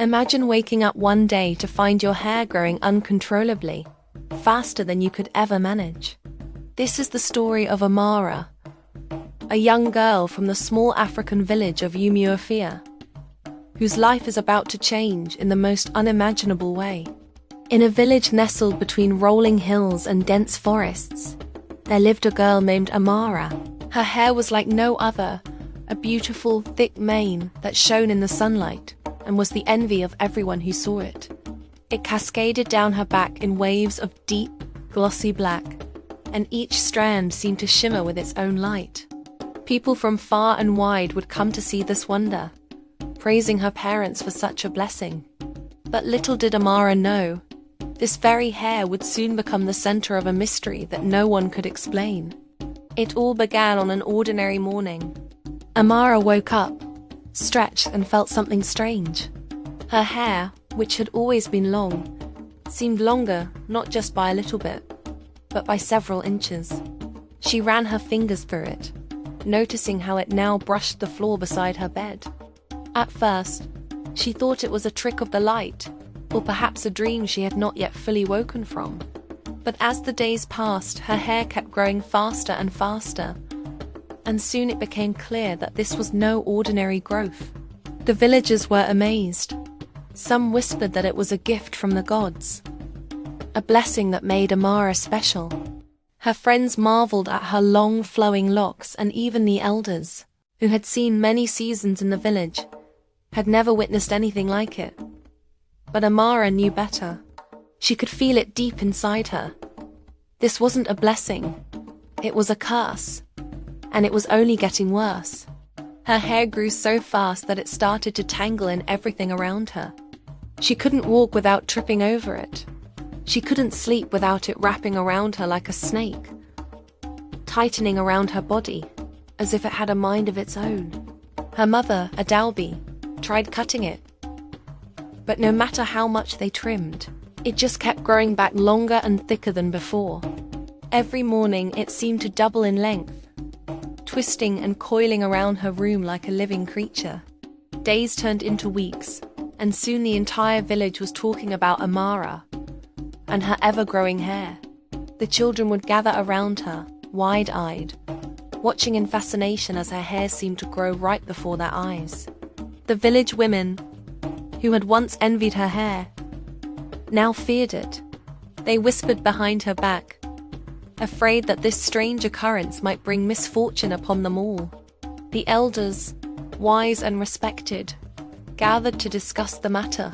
Imagine waking up one day to find your hair growing uncontrollably, faster than you could ever manage. This is the story of Amara, a young girl from the small African village of Umuofia, whose life is about to change in the most unimaginable way. In a village nestled between rolling hills and dense forests, there lived a girl named Amara. Her hair was like no other, a beautiful, thick mane that shone in the sunlight and was the envy of everyone who saw it. It cascaded down her back in waves of deep, glossy black, and each strand seemed to shimmer with its own light. People from far and wide would come to see this wonder, praising her parents for such a blessing. But little did Amara know, this very hair would soon become the center of a mystery that no one could explain. It all began on an ordinary morning. Amara woke up, stretched, and felt something strange. Her hair, which had always been long, seemed longer not just by a little bit, but by several inches. She ran her fingers through it, noticing how it now brushed the floor beside her bed. At first, she thought it was a trick of the light, or perhaps a dream she had not yet fully woken from. But as the days passed, her hair kept growing faster and faster, and soon it became clear that this was no ordinary growth. The villagers were amazed. Some whispered that it was a gift from the gods, a blessing that made Amara special. Her friends marveled at her long flowing locks, and even the elders, who had seen many seasons in the village, had never witnessed anything like it. But Amara knew better. She could feel it deep inside her. This wasn't a blessing. It was a curse. And it was only getting worse. Her hair grew so fast that it started to tangle in everything around her. She couldn't walk without tripping over it. She couldn't sleep without it wrapping around her like a snake, tightening around her body, as if it had a mind of its own. Her mother, Adalbi, tried cutting it, but no matter how much they trimmed, it just kept growing back longer and thicker than before. Every morning it seemed to double in length, twisting and coiling around her room like a living creature. Days turned into weeks, and soon the entire village was talking about Amara and her ever-growing hair. The children would gather around her, wide-eyed, watching in fascination as her hair seemed to grow right before their eyes. The village women, who had once envied her hair, now feared it. They whispered behind her back, afraid that this strange occurrence might bring misfortune upon them all. The elders, wise and respected, gathered to discuss the matter.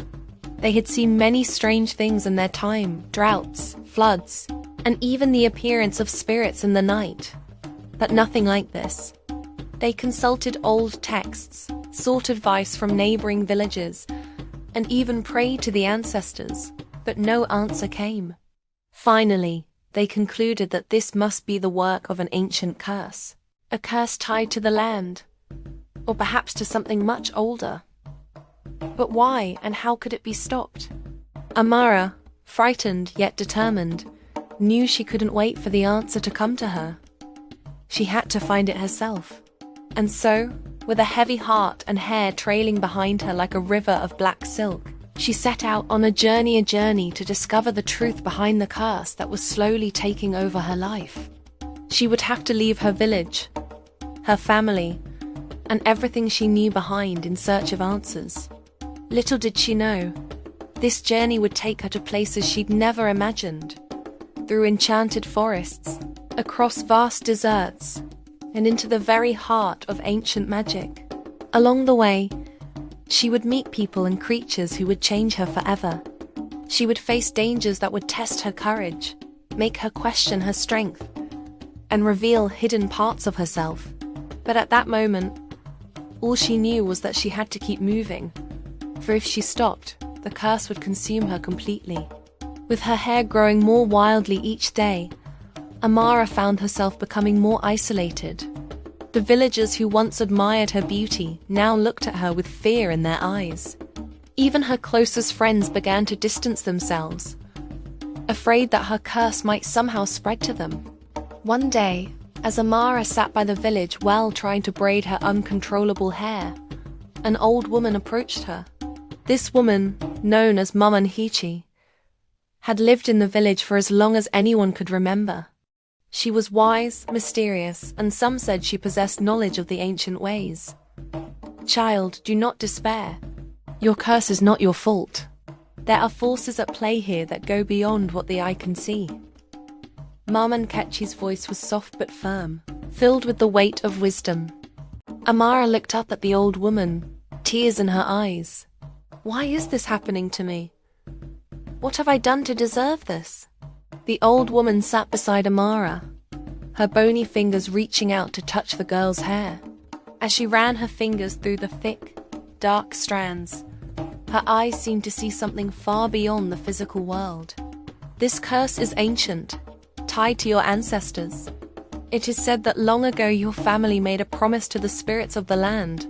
They had seen many strange things in their time, droughts, floods, and even the appearance of spirits in the night. But nothing like this. They consulted old texts, sought advice from neighboring villages, and even prayed to the ancestors, but no answer came. Finally, they concluded that this must be the work of an ancient curse, a curse tied to the land, or perhaps to something much older. But why and how could it be stopped? Amara, frightened yet determined, knew she couldn't wait for the answer to come to her. She had to find it herself. And so, with a heavy heart and hair trailing behind her like a river of black silk, she set out on a journey to discover the truth behind the curse that was slowly taking over her life. She would have to leave her village, her family, and everything she knew behind in search of answers. Little did she know, this journey would take her to places she'd never imagined, through enchanted forests, across vast deserts, and into the very heart of ancient magic. Along the way, she would meet people and creatures who would change her forever. She would face dangers that would test her courage, make her question her strength, and reveal hidden parts of herself. But at that moment, all she knew was that she had to keep moving, for if she stopped, the curse would consume her completely. With her hair growing more wildly each day, Amara found herself becoming more isolated. The villagers who once admired her beauty now looked at her with fear in their eyes. Even her closest friends began to distance themselves, afraid that her curse might somehow spread to them. One day, as Amara sat by the village well trying to braid her uncontrollable hair, an old woman approached her. This woman, known as Mama Nhichi, had lived in the village for as long as anyone could remember. She was wise, mysterious, and some said she possessed knowledge of the ancient ways. Child, do not despair. Your curse is not your fault. There are forces at play here that go beyond what the eye can see. Mama Nkechi's voice was soft but firm, filled with the weight of wisdom. Amara looked up at the old woman, tears in her eyes. Why is this happening to me? What have I done to deserve this? The old woman sat beside Amara, her bony fingers reaching out to touch the girl's hair. As she ran her fingers through the thick, dark strands, her eyes seemed to see something far beyond the physical world. This curse is ancient, tied to your ancestors. It is said that long ago your family made a promise to the spirits of the land,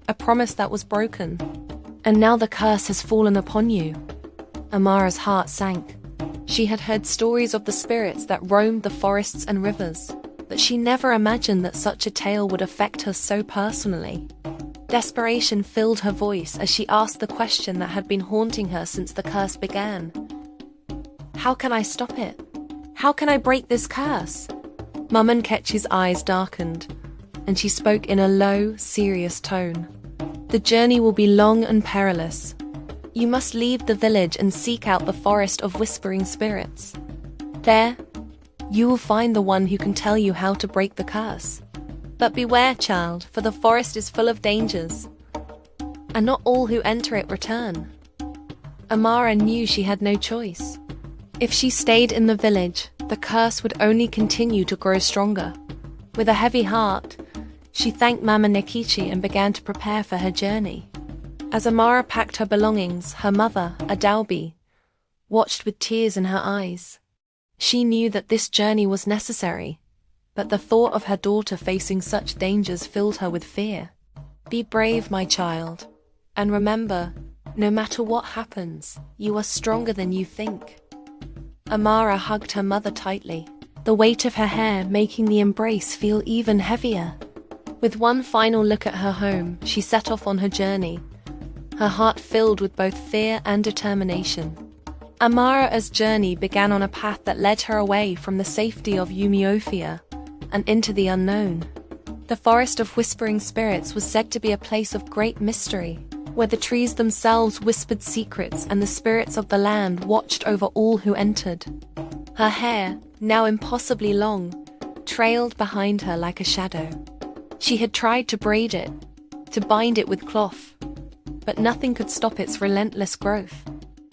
a promise that was broken, and now the curse has fallen upon you. Amara's heart sank. She had heard stories of the spirits that roamed the forests and rivers, but she never imagined that such a tale would affect her so personally. Desperation filled her voice as she asked the question that had been haunting her since the curse began. How can I stop it? How can I break this curse? Mama Nkechi's eyes darkened, and she spoke in a low, serious tone. The journey will be long and perilous. You must leave the village and seek out the forest of whispering spirits. There, you will find the one who can tell you how to break the curse. But beware, child, for the forest is full of dangers, and not all who enter it return. Amara knew she had no choice. If she stayed in the village, the curse would only continue to grow stronger. With a heavy heart, she thanked Mama Nkechi and began to prepare for her journey. As Amara packed her belongings, her mother, Adalbi, watched with tears in her eyes. She knew that this journey was necessary, but the thought of her daughter facing such dangers filled her with fear. Be brave, my child, and remember, no matter what happens, you are stronger than you think. Amara hugged her mother tightly, the weight of her hair making the embrace feel even heavier. With one final look at her home, she set off on her journey, her heart filled with both fear and determination. Amara's journey began on a path that led her away from the safety of Umuofia and into the unknown. The forest of whispering spirits was said to be a place of great mystery, where the trees themselves whispered secrets and the spirits of the land watched over all who entered. Her hair, now impossibly long, trailed behind her like a shadow. She had tried to braid it, to bind it with cloth, but nothing could stop its relentless growth.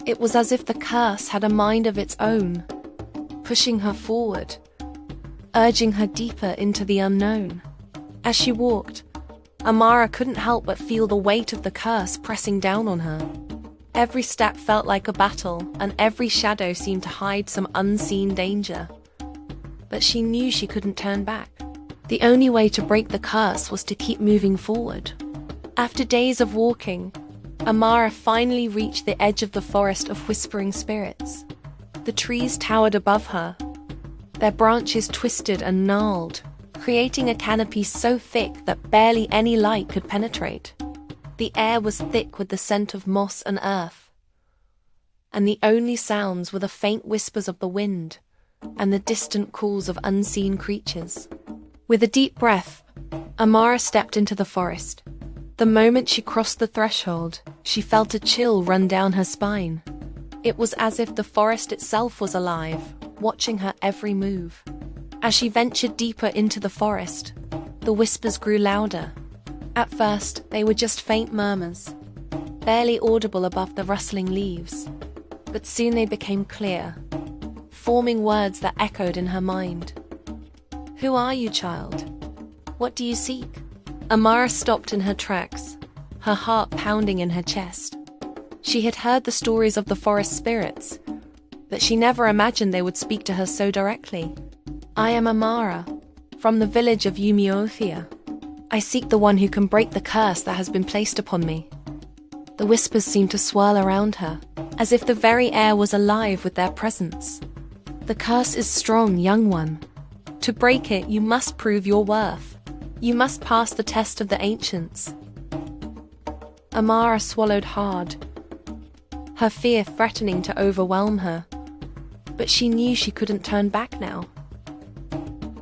It was as if the curse had a mind of its own, pushing her forward, urging her deeper into the unknown. As she walked, Amara couldn't help but feel the weight of the curse pressing down on her. Every step felt like a battle, and every shadow seemed to hide some unseen danger. But she knew she couldn't turn back. The only way to break the curse was to keep moving forward. After days of walking, Amara finally reached the edge of the forest of whispering spirits. The trees towered above her, their branches twisted and gnarled, creating a canopy so thick that barely any light could penetrate. The air was thick with the scent of moss and earth, and the only sounds were the faint whispers of the wind and the distant calls of unseen creatures. With a deep breath, Amara stepped into the forest. The moment she crossed the threshold, she felt a chill run down her spine. It was as if the forest itself was alive, watching her every move. As she ventured deeper into the forest, the whispers grew louder. At first, they were just faint murmurs, barely audible above the rustling leaves. But soon they became clear, forming words that echoed in her mind. Who are you, child? What do you seek? Amara stopped in her tracks, her heart pounding in her chest. She had heard the stories of the forest spirits, but she never imagined they would speak to her so directly. I am Amara, from the village of Umuofia. I seek the one who can break the curse that has been placed upon me. The whispers seemed to swirl around her, as if the very air was alive with their presence. The curse is strong, young one. To break it, you must prove your worth. You must pass the test of the ancients. Amara swallowed hard, her fear threatening to overwhelm her. But she knew she couldn't turn back now.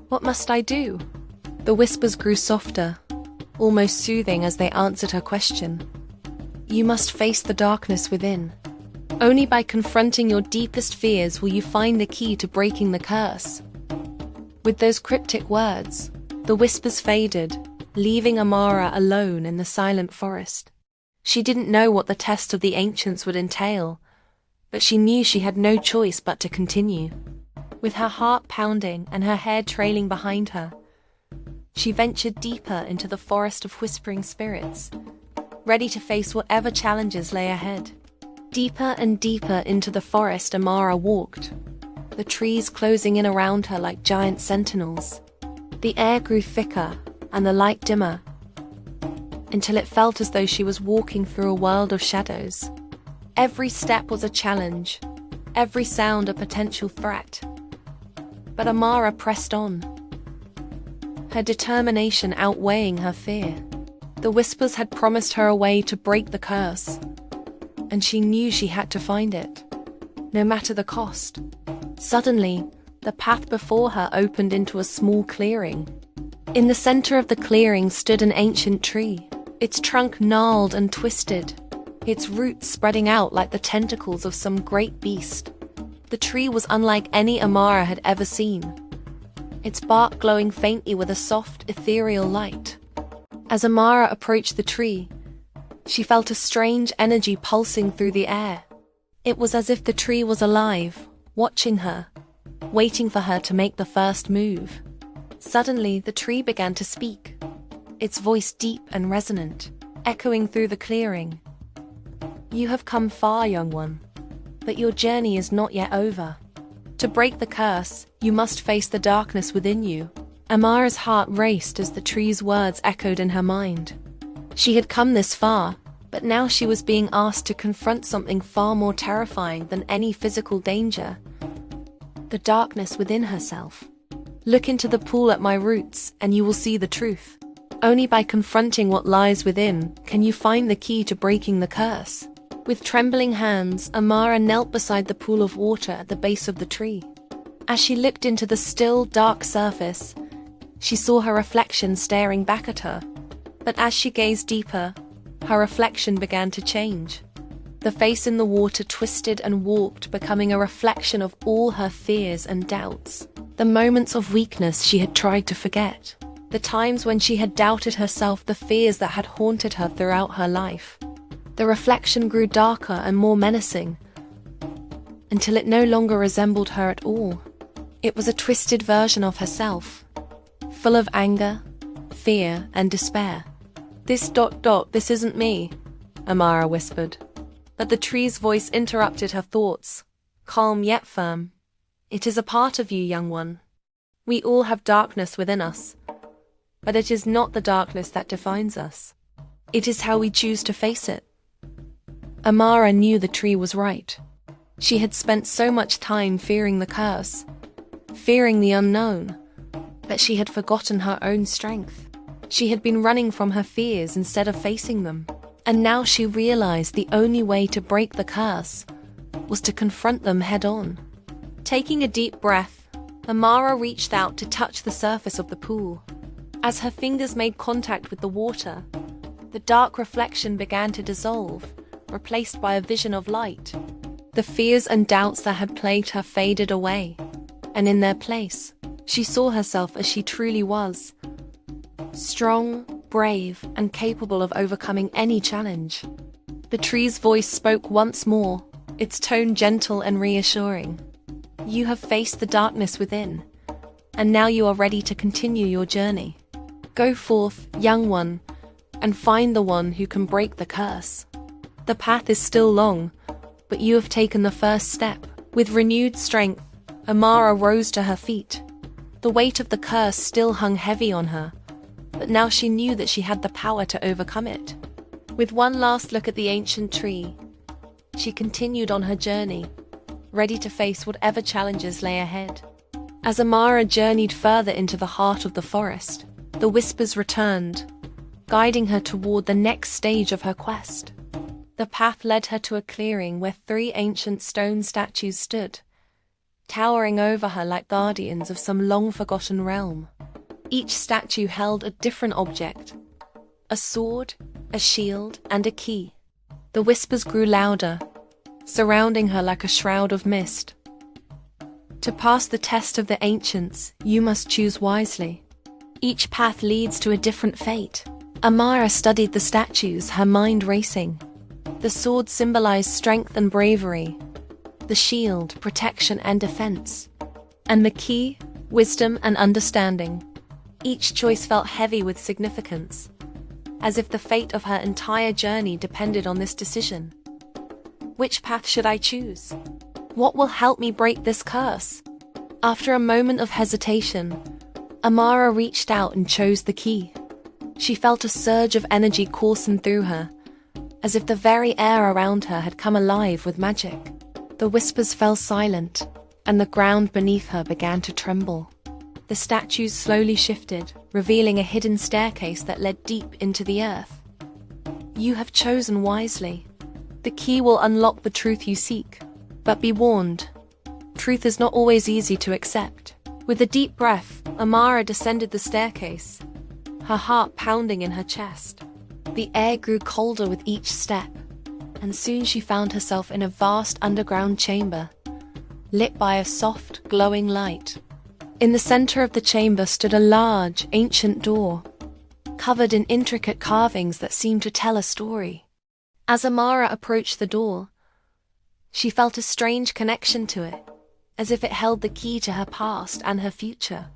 What must I do? The whispers grew softer, almost soothing as they answered her question. You must face the darkness within. Only by confronting your deepest fears will you find the key to breaking the curse. With those cryptic words, the whispers faded, leaving Amara alone in the silent forest. She didn't know what the test of the ancients would entail, but she knew she had no choice but to continue. With her heart pounding and her hair trailing behind her, she ventured deeper into the forest of whispering spirits, ready to face whatever challenges lay ahead. Deeper and deeper into the forest Amara walked, the trees closing in around her like giant sentinels. The air grew thicker and the light dimmer, until it felt as though she was walking through a world of shadows. Every step was a challenge, every sound a potential threat. But Amara pressed on, her determination outweighing her fear. The whispers had promised her a way to break the curse, and she knew she had to find it, no matter the cost. Suddenly, the path before her opened into a small clearing. In the center of the clearing stood an ancient tree, its trunk gnarled and twisted, its roots spreading out like the tentacles of some great beast. The tree was unlike any Amara had ever seen, its bark glowing faintly with a soft, ethereal light. As Amara approached the tree, she felt a strange energy pulsing through the air. It was as if the tree was alive, watching her, waiting for her to make the first move. Suddenly, the tree began to speak, its voice deep and resonant, echoing through the clearing. You have come far, young one, but your journey is not yet over. To break the curse, you must face the darkness within you. Amara's heart raced as the tree's words echoed in her mind. She had come this far, but now she was being asked to confront something far more terrifying than any physical danger: the darkness within herself. Look into the pool at my roots, and you will see the truth. Only by confronting what lies within can you find the key to breaking the curse. With trembling hands, Amara knelt beside the pool of water at the base of the tree. As she looked into the still, dark surface, she saw her reflection staring back at her. But as she gazed deeper, her reflection began to change. The face in the water twisted and warped, becoming a reflection of all her fears and doubts. The moments of weakness she had tried to forget. The times when she had doubted herself, the fears that had haunted her throughout her life. The reflection grew darker and more menacing, until it no longer resembled her at all. It was a twisted version of herself, full of anger, fear, and despair. This isn't me," Amara whispered. But the tree's voice interrupted her thoughts, calm yet firm. "It is a part of you, young one. We all have darkness within us, but it is not the darkness that defines us. It is how we choose to face it." Amara knew the tree was right. She had spent so much time fearing the curse, fearing the unknown, that she had forgotten her own strength. She had been running from her fears instead of facing them. And now she realized the only way to break the curse was to confront them head-on. Taking a deep breath, Amara reached out to touch the surface of the pool. As her fingers made contact with the water, the dark reflection began to dissolve, replaced by a vision of light. The fears and doubts that had plagued her faded away, and in their place, she saw herself as she truly was: strong, brave, and capable of overcoming any challenge. The tree's voice spoke once more, its tone gentle and reassuring. "You have faced the darkness within, and now you are ready to continue your journey. Go forth, young one, and find the one who can break the curse. The path is still long, but you have taken the first step." With renewed strength, Amara rose to her feet. The weight of the curse still hung heavy on her, but now she knew that she had the power to overcome it. With one last look at the ancient tree, she continued on her journey, ready to face whatever challenges lay ahead. As Amara journeyed further into the heart of the forest, the whispers returned, guiding her toward the next stage of her quest. The path led her to a clearing where 3 ancient stone statues stood, towering over her like guardians of some long-forgotten realm. Each statue held a different object: a sword, a shield, and a key. The whispers grew louder, surrounding her like a shroud of mist. To pass the test of the ancients, you must choose wisely. Each path leads to a different fate. Amara studied the statues, her mind racing. The sword symbolized strength and bravery, the shield, protection and defense, and the key, wisdom and understanding. Each choice felt heavy with significance, as if the fate of her entire journey depended on this decision. Which path should I choose? What will help me break this curse? After a moment of hesitation, Amara reached out and chose the key. She felt a surge of energy coursing through her, as if the very air around her had come alive with magic. The whispers fell silent, and the ground beneath her began to tremble. The statues slowly shifted, revealing a hidden staircase that led deep into the earth. You have chosen wisely. The key will unlock the truth you seek. But be warned, truth is not always easy to accept. With a deep breath, Amara descended the staircase, her heart pounding in her chest. The air grew colder with each step, and soon she found herself in a vast underground chamber, lit by a soft, glowing light. In the center of the chamber stood a large, ancient door, covered in intricate carvings that seemed to tell a story. As Amara approached the door, she felt a strange connection to it, as if it held the key to her past and her future.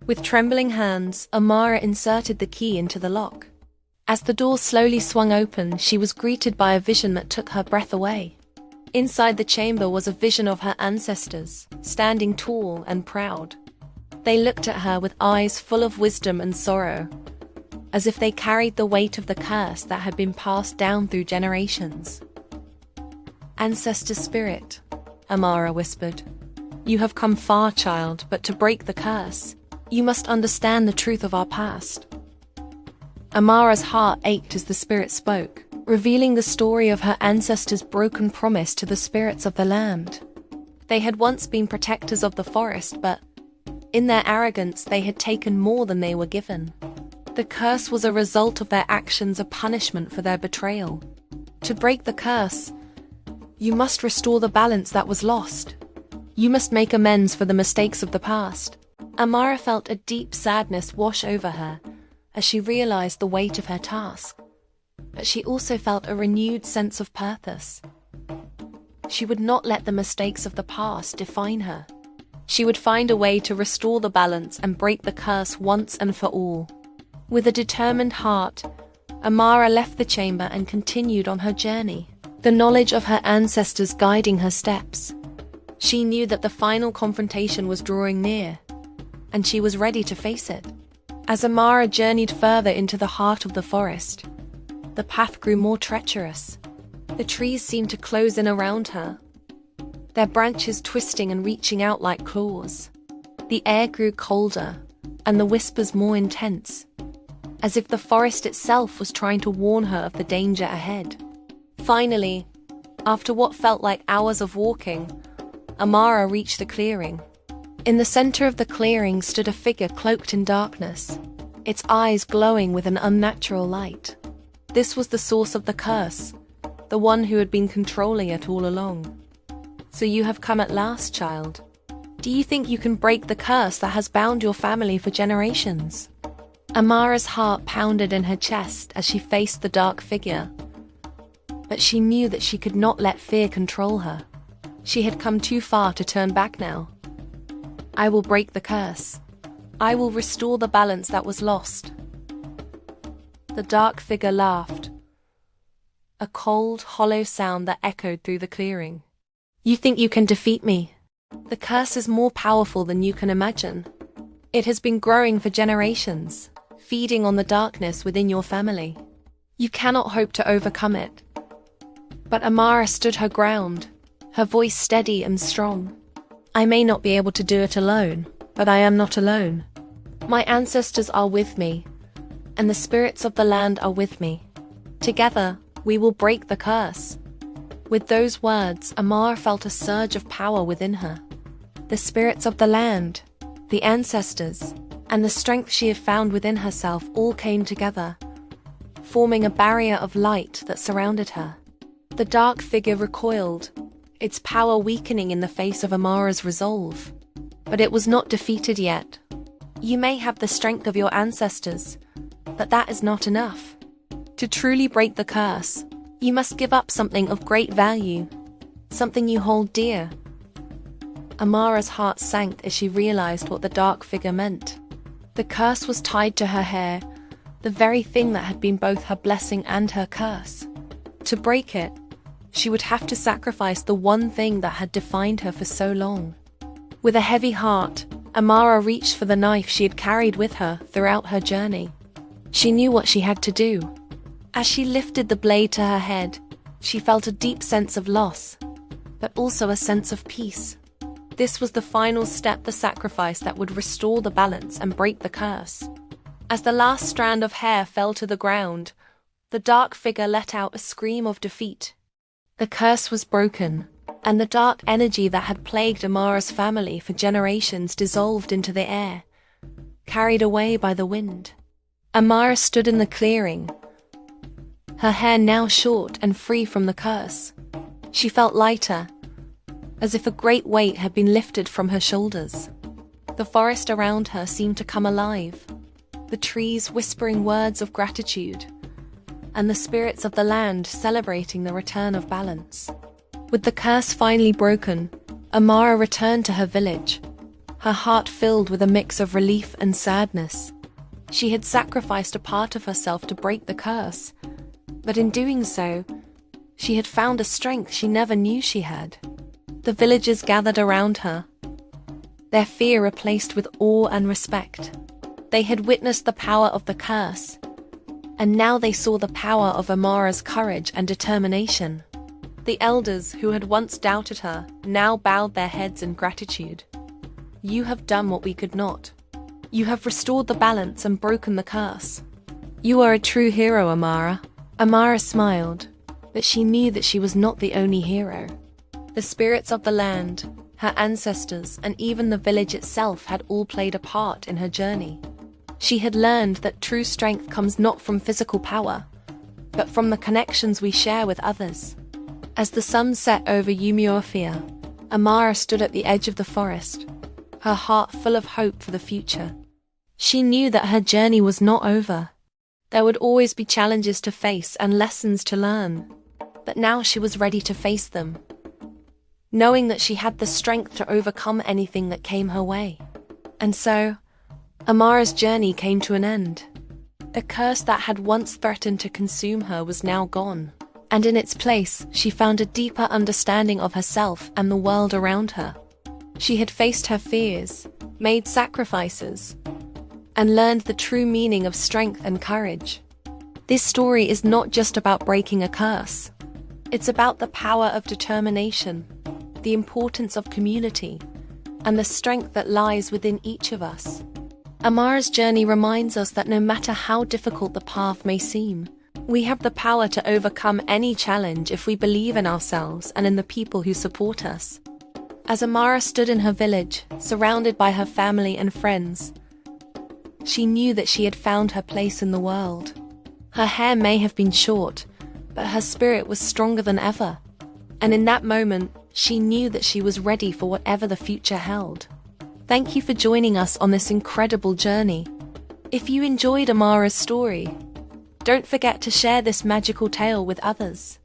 With trembling hands, Amara inserted the key into the lock. As the door slowly swung open, she was greeted by a vision that took her breath away. Inside the chamber was a vision of her ancestors, standing tall and proud. They looked at her with eyes full of wisdom and sorrow, as if they carried the weight of the curse that had been passed down through generations. Ancestor spirit, Amara whispered. You have come far, child, but to break the curse, you must understand the truth of our past. Amara's heart ached as the spirit spoke, revealing the story of her ancestors' broken promise to the spirits of the land. They had once been protectors of the forest, but in their arrogance they had taken more than they were given. The curse was a result of their actions, a punishment for their betrayal. To break the curse, you must restore the balance that was lost. You must make amends for the mistakes of the past. Amara felt a deep sadness wash over her as she realized the weight of her task. But she also felt a renewed sense of purpose. She would not let the mistakes of the past define her. She would find a way to restore the balance and break the curse once and for all. With a determined heart, Amara left the chamber and continued on her journey, the knowledge of her ancestors guiding her steps. She knew that the final confrontation was drawing near, and she was ready to face it. As Amara journeyed further into the heart of the forest, the path grew more treacherous. The trees seemed to close in around her, their branches twisting and reaching out like claws. The air grew colder, and the whispers more intense, as if the forest itself was trying to warn her of the danger ahead. Finally, after what felt like hours of walking, Amara reached the clearing. In the center of the clearing stood a figure cloaked in darkness, its eyes glowing with an unnatural light. This was the source of the curse, the one who had been controlling it all along. So you have come at last, child. Do you think you can break the curse that has bound your family for generations? Amara's heart pounded in her chest as she faced the dark figure. But she knew that she could not let fear control her. She had come too far to turn back now. I will break the curse. I will restore the balance that was lost. The dark figure laughed, a cold, hollow sound that echoed through the clearing. You think you can defeat me? The curse is more powerful than you can imagine. It has been growing for generations, feeding on the darkness within your family. You cannot hope to overcome it. But Amara stood her ground, her voice steady and strong. I may not be able to do it alone, but I am not alone. My ancestors are with me, and the spirits of the land are with me. Together, we will break the curse." With those words, Amara felt a surge of power within her. The spirits of the land, the ancestors, and the strength she had found within herself all came together, forming a barrier of light that surrounded her. The dark figure recoiled, its power weakening in the face of Amara's resolve. But it was not defeated yet. "You may have the strength of your ancestors, but that is not enough. To truly break the curse, you must give up something of great value, something you hold dear." Amara's heart sank as she realized what the dark figure meant. The curse was tied to her hair, the very thing that had been both her blessing and her curse. To break it, she would have to sacrifice the one thing that had defined her for so long. With a heavy heart, Amara reached for the knife she had carried with her throughout her journey. She knew what she had to do. As she lifted the blade to her head, she felt a deep sense of loss, but also a sense of peace. This was the final step, the sacrifice that would restore the balance and break the curse. As the last strand of hair fell to the ground, the dark figure let out a scream of defeat. The curse was broken, and the dark energy that had plagued Amara's family for generations dissolved into the air, carried away by the wind. Amara stood in the clearing, her hair now short and free from the curse. She felt lighter, as if a great weight had been lifted from her shoulders. The forest around her seemed to come alive, the trees whispering words of gratitude, and the spirits of the land celebrating the return of balance. With the curse finally broken, Amara returned to her village, her heart filled with a mix of relief and sadness. She had sacrificed a part of herself to break the curse, but in doing so, she had found a strength she never knew she had. The villagers gathered around her, their fear replaced with awe and respect. They had witnessed the power of the curse, and now they saw the power of Amara's courage and determination. The elders, who had once doubted her, now bowed their heads in gratitude. "You have done what we could not. You have restored the balance and broken the curse. You are a true hero, Amara." Amara smiled, but she knew that she was not the only hero. The spirits of the land, her ancestors, and even the village itself had all played a part in her journey. She had learned that true strength comes not from physical power, but from the connections we share with others. As the sun set over Umuofia, Amara stood at the edge of the forest, her heart full of hope for the future. She knew that her journey was not over. There would always be challenges to face and lessons to learn, but now she was ready to face them, knowing that she had the strength to overcome anything that came her way. And so, Amara's journey came to an end. The curse that had once threatened to consume her was now gone, and in its place, she found a deeper understanding of herself and the world around her. She had faced her fears, made sacrifices, and learned the true meaning of strength and courage. This story is not just about breaking a curse. It's about the power of determination, the importance of community, and the strength that lies within each of us. Amara's journey reminds us that no matter how difficult the path may seem, we have the power to overcome any challenge if we believe in ourselves and in the people who support us. As Amara stood in her village, surrounded by her family and friends, she knew that she had found her place in the world. Her hair may have been short, but her spirit was stronger than ever. And in that moment, she knew that she was ready for whatever the future held. Thank you for joining us on this incredible journey. If you enjoyed Amara's story, don't forget to share this magical tale with others.